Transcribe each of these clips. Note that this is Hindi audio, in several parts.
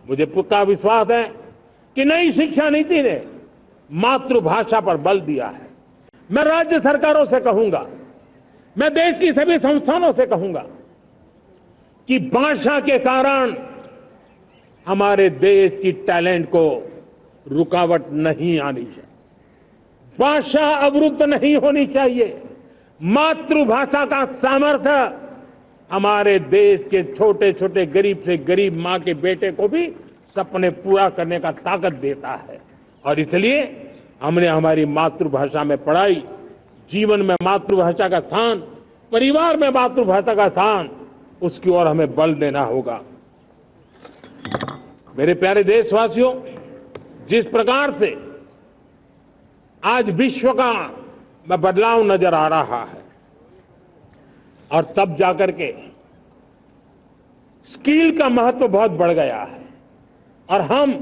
मुझे पक्का विश्वास है कि नई शिक्षा नीति ने मातृभाषा पर बल दिया है। मैं राज्य सरकारों से कहूंगा, मैं देश की सभी संस्थानों से कहूंगा कि भाषा के कारण हमारे देश की टैलेंट को रुकावट नहीं आनी चाहिए, भाषा अवरुद्ध नहीं होनी चाहिए। मातृभाषा का सामर्थ्य हमारे देश के छोटे छोटे गरीब से गरीब मां के बेटे को भी सपने पूरा करने का ताकत देता है। और इसलिए हमने हमारी मातृभाषा में पढ़ाई, जीवन में मातृभाषा का स्थान, परिवार में मातृभाषा का स्थान, उसकी ओर हमें बल देना होगा। मेरे प्यारे देशवासियों, जिस प्रकार से आज विश्व का में बदलाव नजर आ रहा है और तब जाकर के स्किल का महत्व बहुत बढ़ गया है और हम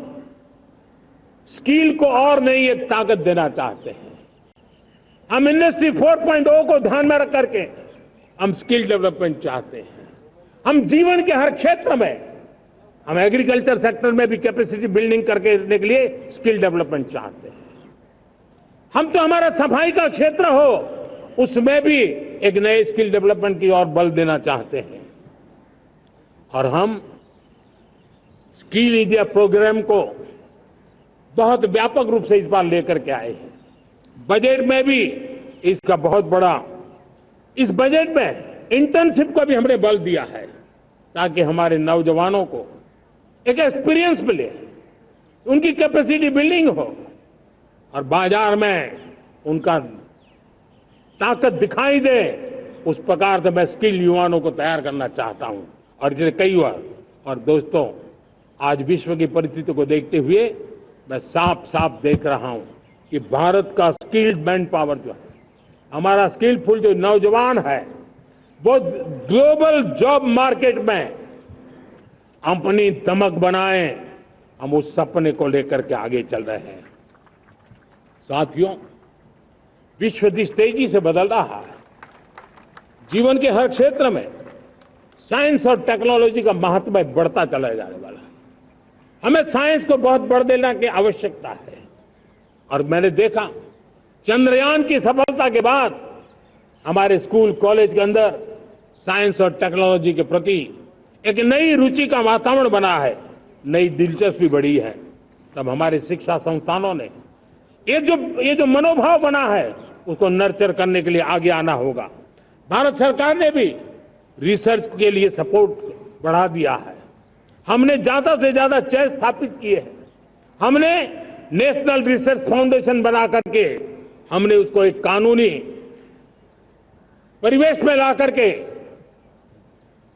स्किल को और नई एक ताकत देना चाहते हैं। हम इंडस्ट्री 4.0 को ध्यान में रख करके हम स्किल डेवलपमेंट चाहते हैं। हम जीवन के हर क्षेत्र में, हम एग्रीकल्चर सेक्टर में भी कैपेसिटी बिल्डिंग करके देने के लिए स्किल डेवलपमेंट चाहते हैं। हम तो हमारा सफाई का क्षेत्र हो, उसमें भी एक नए स्किल डेवलपमेंट की ओर बल देना चाहते हैं। और हम स्किल इंडिया प्रोग्राम को बहुत व्यापक रूप से इस बार लेकर के आए हैं। बजट में भी इसका बहुत बड़ा, इस बजट में इंटर्नशिप को भी हमने बल दिया है ताकि हमारे नौजवानों को एक एक्सपीरियंस मिले, उनकी कैपेसिटी बिल्डिंग हो और बाजार में उनका ताकत दिखाई दे। उस प्रकार से मैं स्किल युवाओं को तैयार करना चाहता हूं। और इसलिए कई बार, और दोस्तों, आज विश्व की परिस्थिति को देखते हुए मैं साफ साफ देख रहा हूं कि भारत का स्किल्ड मैन पावर जो है, हमारा स्किलफुल जो नौजवान है, वो ग्लोबल जॉब मार्केट में अपनी दमक बनाए। हम उस सपने को लेकर के आगे चल रहे हैं। साथियों, विश्व जिस तेजी से बदल रहा है, जीवन के हर क्षेत्र में साइंस और टेक्नोलॉजी का महत्व बढ़ता चला जाने वाला है। हमें साइंस को बहुत बढ़ देने की आवश्यकता है। और मैंने देखा, चंद्रयान की सफलता के बाद हमारे स्कूल कॉलेज के अंदर साइंस और टेक्नोलॉजी के प्रति एक नई रुचि का वातावरण बना है, नई दिलचस्पी बढ़ी है। तब हमारे शिक्षा संस्थानों ने ये जो मनोभाव बना है, उसको नर्चर करने के लिए आगे आना होगा। भारत सरकार ने भी रिसर्च के लिए सपोर्ट बढ़ा दिया है। हमने ज्यादा से ज्यादा चेस स्थापित किए हैं। हमने नेशनल रिसर्च फाउंडेशन बना करके हमने उसको एक कानूनी परिवेश में ला करके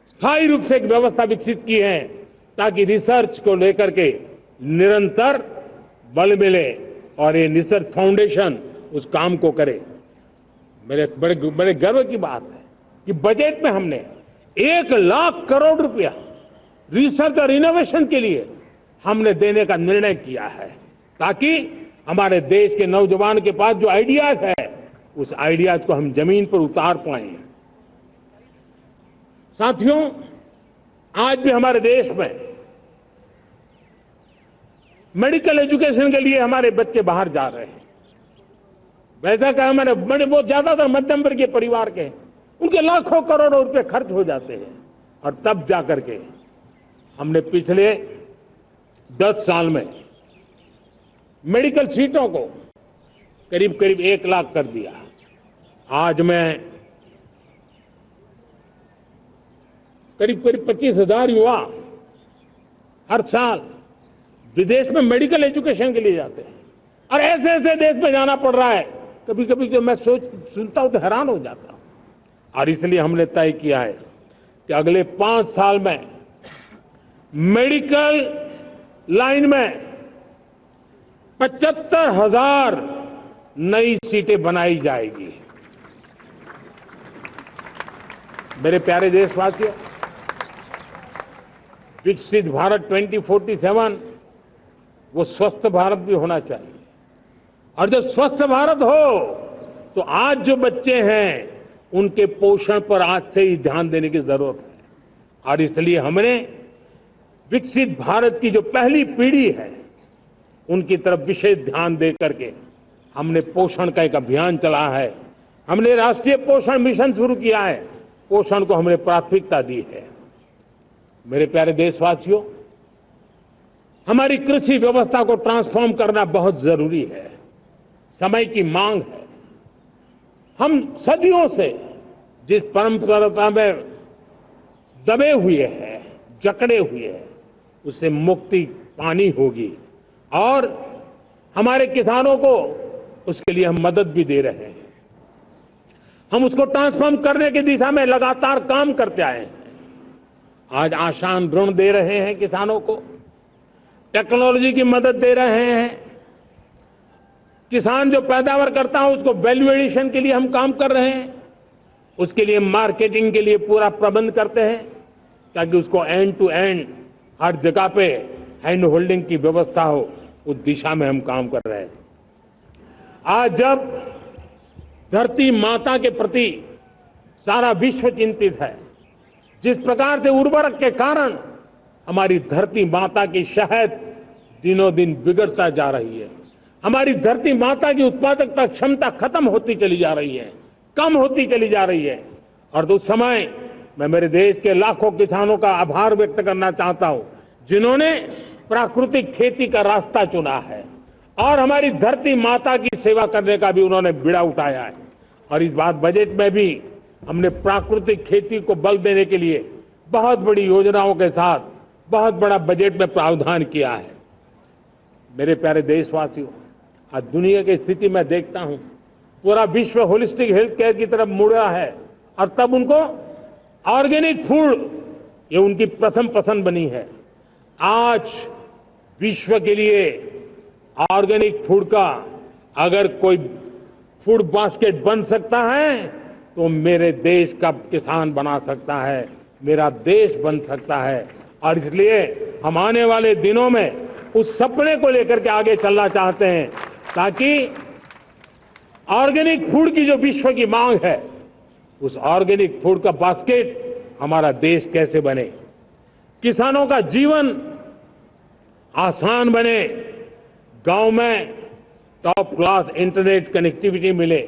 स्थायी रूप से एक व्यवस्था विकसित की है ताकि रिसर्च को लेकर के निरंतर बल मिले और ये रिसर्च फाउंडेशन उस काम को करे। मेरे बड़े गर्व की बात है कि बजट में हमने 1 लाख करोड़ रुपया रिसर्च और इनोवेशन के लिए हमने देने का निर्णय किया है ताकि हमारे देश के नौजवान के पास जो आइडियाज है, उस आइडियाज को हम जमीन पर उतार पाए। साथियों, आज भी हमारे देश में मेडिकल एजुकेशन के लिए हमारे बच्चे बाहर जा रहे हैं। वैसा कहा मैंने, बहुत ज्यादातर मध्यम वर्गीय परिवार के, उनके लाखों करोड़ों रुपए खर्च हो जाते हैं। और तब जाकर के हमने पिछले 10 साल में मेडिकल सीटों को करीब करीब 1 लाख कर दिया। आज मैं करीब 25,000 युवा हर साल विदेश में मेडिकल एजुकेशन के लिए जाते हैं। और ऐसे ऐसे देश में जाना पड़ रहा है, कभी कभी जो मैं सुनता हूं तो हैरान हो जाता हूं। और इसलिए हमने तय किया है कि अगले 5 साल में मेडिकल लाइन में 75,000 नई सीटें बनाई जाएगी। मेरे प्यारे देशवासियों, विकसित भारत 2047 वो स्वस्थ भारत भी होना चाहिए। और जब स्वस्थ भारत हो तो आज जो बच्चे हैं उनके पोषण पर आज से ही ध्यान देने की जरूरत है। और इसलिए हमने विकसित भारत की जो पहली पीढ़ी है उनकी तरफ विशेष ध्यान दे करके हमने पोषण का एक अभियान चला है। हमने राष्ट्रीय पोषण मिशन शुरू किया है। पोषण को हमने प्राथमिकता दी है। मेरे प्यारे देशवासियों, हमारी कृषि व्यवस्था को ट्रांसफॉर्म करना बहुत जरूरी है। समय की मांग है। हम सदियों से जिस परंपरा में दबे हुए हैं, जकड़े हुए हैं, उससे मुक्ति पानी होगी और हमारे किसानों को उसके लिए हम मदद भी दे रहे हैं। हम उसको ट्रांसफॉर्म करने की दिशा में लगातार काम करते आए हैं। आज आसान ऋण दे रहे हैं किसानों को, टेक्नोलॉजी की मदद दे रहे हैं। किसान जो पैदावार करता है उसको वैल्यू एडिशन के लिए हम काम कर रहे हैं। उसके लिए मार्केटिंग के लिए पूरा प्रबंध करते हैं ताकि उसको एंड टू एंड हर जगह पे हैंड होल्डिंग की व्यवस्था हो। उस दिशा में हम काम कर रहे हैं। आज जब धरती माता के प्रति सारा विश्व चिंतित है, जिस प्रकार से उर्वरक के कारण हमारी धरती माता की शहद दिनों दिन बिगड़ता जा रही है, हमारी धरती माता की उत्पादकता क्षमता खत्म होती चली जा रही है, कम होती चली जा रही है। और उस समय मैं मेरे देश के लाखों किसानों का आभार व्यक्त करना चाहता हूं जिन्होंने प्राकृतिक खेती का रास्ता चुना है और हमारी धरती माता की सेवा करने का भी उन्होंने बीड़ा उठाया है। और इस बार बजट में भी हमने प्राकृतिक खेती को बल देने के लिए बहुत बड़ी योजनाओं के साथ बहुत बड़ा बजट में प्रावधान किया है। मेरे प्यारे देशवासियों, आज दुनिया की स्थिति में देखता हूं, पूरा विश्व होलिस्टिक हेल्थ केयर की तरफ मुड़ रहा है और तब उनको ऑर्गेनिक फूड ये उनकी प्रथम पसंद बनी है। आज विश्व के लिए ऑर्गेनिक फूड का अगर कोई फूड बास्केट बन सकता है तो मेरे देश का किसान बना सकता है, मेरा देश बन सकता है। और इसलिए हम आने वाले दिनों में उस सपने को लेकर के आगे चलना चाहते हैं ताकि ऑर्गेनिक फूड की जो विश्व की मांग है, उस ऑर्गेनिक फूड का बास्केट हमारा देश कैसे बने, किसानों का जीवन आसान बने, गांव में टॉप क्लास इंटरनेट कनेक्टिविटी मिले,